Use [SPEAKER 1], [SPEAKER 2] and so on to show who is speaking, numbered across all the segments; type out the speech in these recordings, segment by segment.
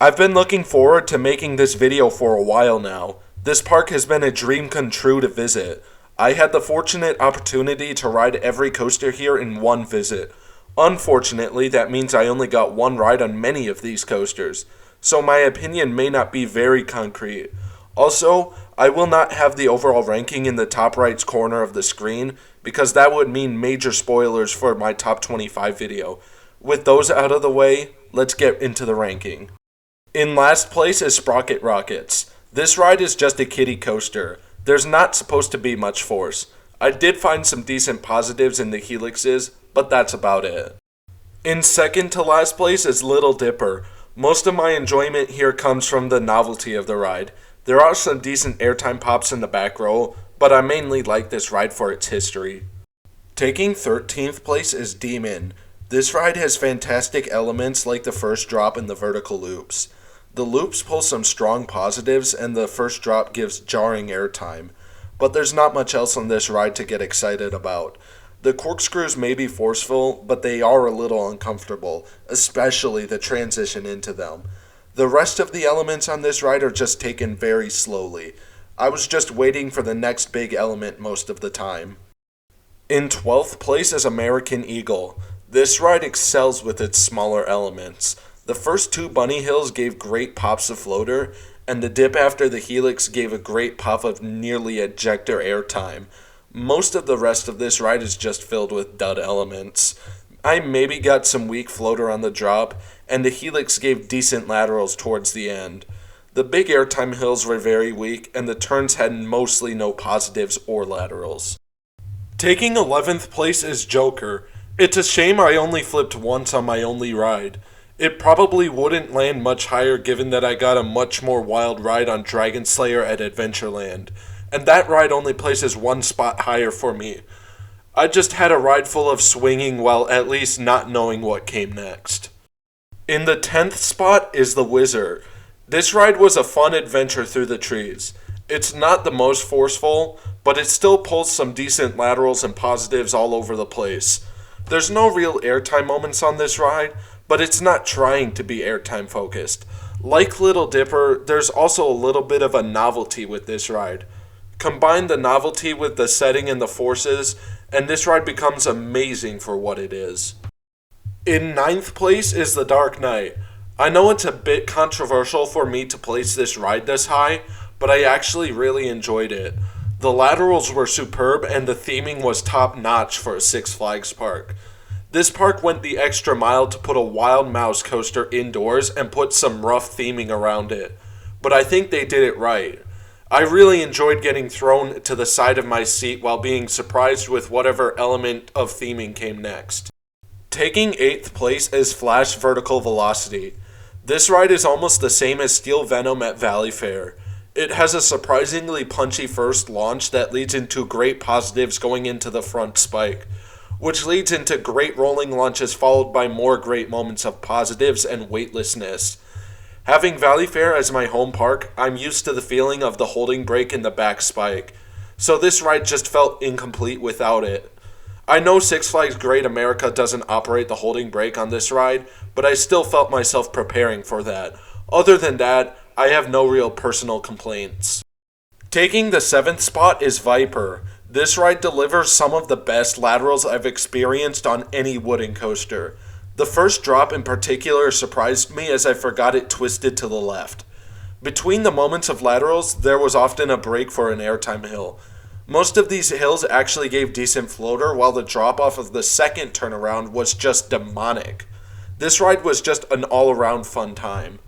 [SPEAKER 1] I've been looking forward to making this video for a while now. This park has been a dream come true to visit. I had the fortunate opportunity to ride every coaster here in one visit. Unfortunately, that means I only got one ride on many of these coasters, so my opinion may not be very concrete. Also, I will not have the overall ranking in the top right corner of the screen because that would mean major spoilers for my top 25 video. With those out of the way, let's get into the ranking. In last place is Sprocket Rockets. This ride is just a kiddie coaster. There's not supposed to be much force. I did find some decent positives in the helixes, but that's about it. In second to last place is Little Dipper. Most of my enjoyment here comes from the novelty of the ride. There are some decent airtime pops in the back row, but I mainly like this ride for its history. Taking 13th place is Demon. This ride has fantastic elements like the first drop and the vertical loops. The loops pull some strong positives and the first drop gives jarring airtime, but there's not much else on this ride to get excited about. The corkscrews may be forceful, but they are a little uncomfortable, especially the transition into them. The rest of the elements on this ride are just taken very slowly. I was just waiting for the next big element most of the time. In 12th place is American Eagle. This ride excels with its smaller elements. The first two bunny hills gave great pops of floater, and the dip after the helix gave a great pop of nearly ejector airtime. Most of the rest of this ride is just filled with dud elements. I maybe got some weak floater on the drop, and the helix gave decent laterals towards the end. The big airtime hills were very weak, and the turns had mostly no positives or laterals. Taking 11th place is Joker. It's a shame I only flipped once on my only ride. It probably wouldn't land much higher given that I got a much more wild ride on Dragon Slayer at Adventureland, and that ride only places one spot higher for me. I just had a ride full of swinging while at least not knowing what came next. In the 10th spot is the Wizard. This ride was a fun adventure through the trees. It's not the most forceful, but it still pulls some decent laterals and positives all over the place. There's no real airtime moments on this ride, but it's not trying to be airtime focused. Like Little Dipper, there's also a little bit of a novelty with this ride. Combine the novelty with the setting and the forces, and this ride becomes amazing for what it is. In 9th place is the Dark Knight. I know it's a bit controversial for me to place this ride this high, but I actually really enjoyed it. The laterals were superb and the theming was top notch for a Six Flags park. This park went the extra mile to put a Wild Mouse coaster indoors and put some rough theming around it, but I think they did it right. I really enjoyed getting thrown to the side of my seat while being surprised with whatever element of theming came next. Taking 8th place is Flash Vertical Velocity. This ride is almost the same as Steel Venom at Valley Fair. It has a surprisingly punchy first launch that leads into great positives going into the front spike, which leads into great rolling launches followed by more great moments of positives and weightlessness. Having Valley Fair as my home park, I'm used to the feeling of the holding brake in the back spike, so this ride just felt incomplete without it. I know Six Flags Great America doesn't operate the holding brake on this ride, but I still felt myself preparing for that. Other than that, I have no real personal complaints. Taking the 7th spot is Viper. This ride delivers some of the best laterals I've experienced on any wooden coaster. The first drop in particular surprised me as I forgot it twisted to the left. Between the moments of laterals, there was often a break for an airtime hill. Most of these hills actually gave decent floater, while the drop-off of the second turnaround was just demonic. This ride was just an all-around fun time.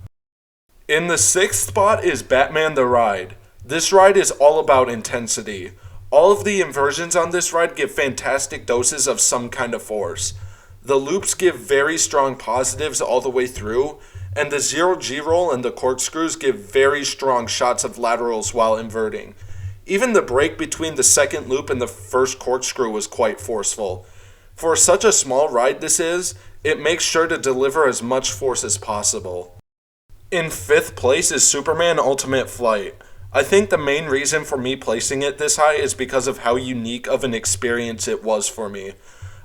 [SPEAKER 1] In the 6th spot is Batman the Ride. This ride is all about intensity. All of the inversions on this ride give fantastic doses of some kind of force. The loops give very strong positives all the way through, and the zero G-roll and the corkscrews give very strong shots of laterals while inverting. Even the break between the second loop and the first corkscrew was quite forceful. For such a small ride this is, it makes sure to deliver as much force as possible. In 5th place is Superman Ultimate Flight. I think the main reason for me placing it this high is because of how unique of an experience it was for me.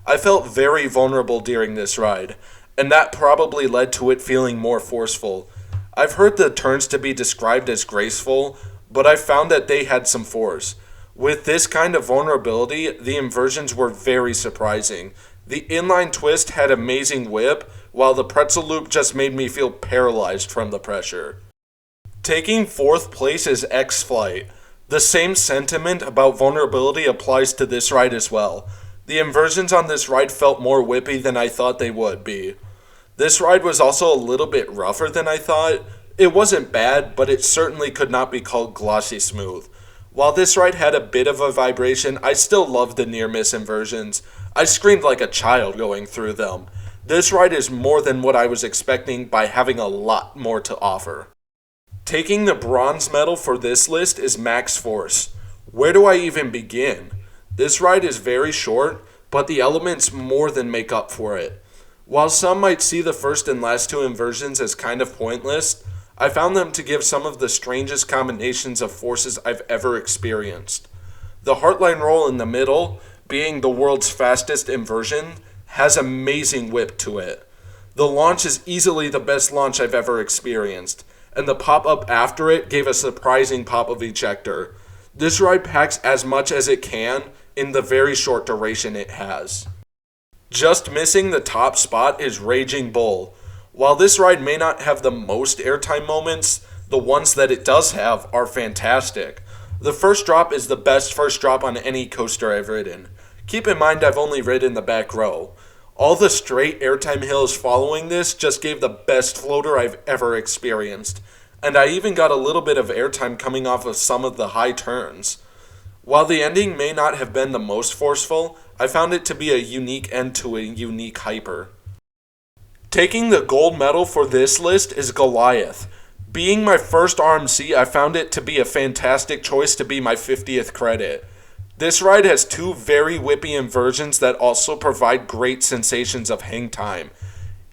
[SPEAKER 1] I felt very vulnerable during this ride, and that probably led to it feeling more forceful. I've heard the turns to be described as graceful, but I found that they had some force. With this kind of vulnerability, the inversions were very surprising. The inline twist had amazing whip, while the pretzel loop just made me feel paralyzed from the pressure. Taking 4th place is X-Flight. The same sentiment about vulnerability applies to this ride as well. The inversions on this ride felt more whippy than I thought they would be. This ride was also a little bit rougher than I thought. It wasn't bad, but it certainly could not be called glossy smooth. While this ride had a bit of a vibration, I still loved the near-miss inversions. I screamed like a child going through them. This ride is more than what I was expecting by having a lot more to offer. Taking the bronze medal for this list is Max Force. Where do I even begin? This ride is very short, but the elements more than make up for it. While some might see the first and last 2 inversions as kind of pointless, I found them to give some of the strangest combinations of forces I've ever experienced. The Heartline roll in the middle, being the world's fastest inversion, has amazing whip to it. The launch is easily the best launch I've ever experienced, and the pop-up after it gave a surprising pop of ejector. This ride packs as much as it can in the very short duration it has. Just missing the top spot is Raging Bull. While this ride may not have the most airtime moments, the ones that it does have are fantastic. The first drop is the best first drop on any coaster I've ridden. Keep in mind I've only ridden the back row. All the straight airtime hills following this just gave the best floater I've ever experienced, and I even got a little bit of airtime coming off of some of the high turns. While the ending may not have been the most forceful, I found it to be a unique end to a unique hyper. Taking the gold medal for this list is Goliath. Being my first RMC, I found it to be a fantastic choice to be my 50th credit. This ride has 2 very whippy inversions that also provide great sensations of hang time.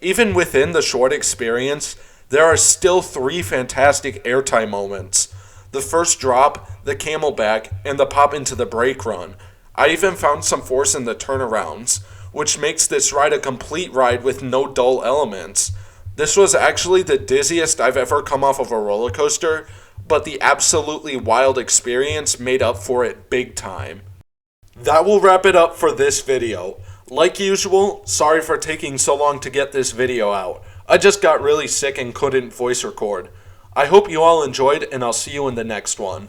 [SPEAKER 1] Even within the short experience, there are still 3 fantastic airtime moments. The first drop, the camelback, and the pop into the brake run. I even found some force in the turnarounds, which makes this ride a complete ride with no dull elements. This was actually the dizziest I've ever come off of a roller coaster, but the absolutely wild experience made up for it big time. That will wrap it up for this video. Like usual, sorry for taking so long to get this video out. I just got really sick and couldn't voice record. I hope you all enjoyed, and I'll see you in the next one.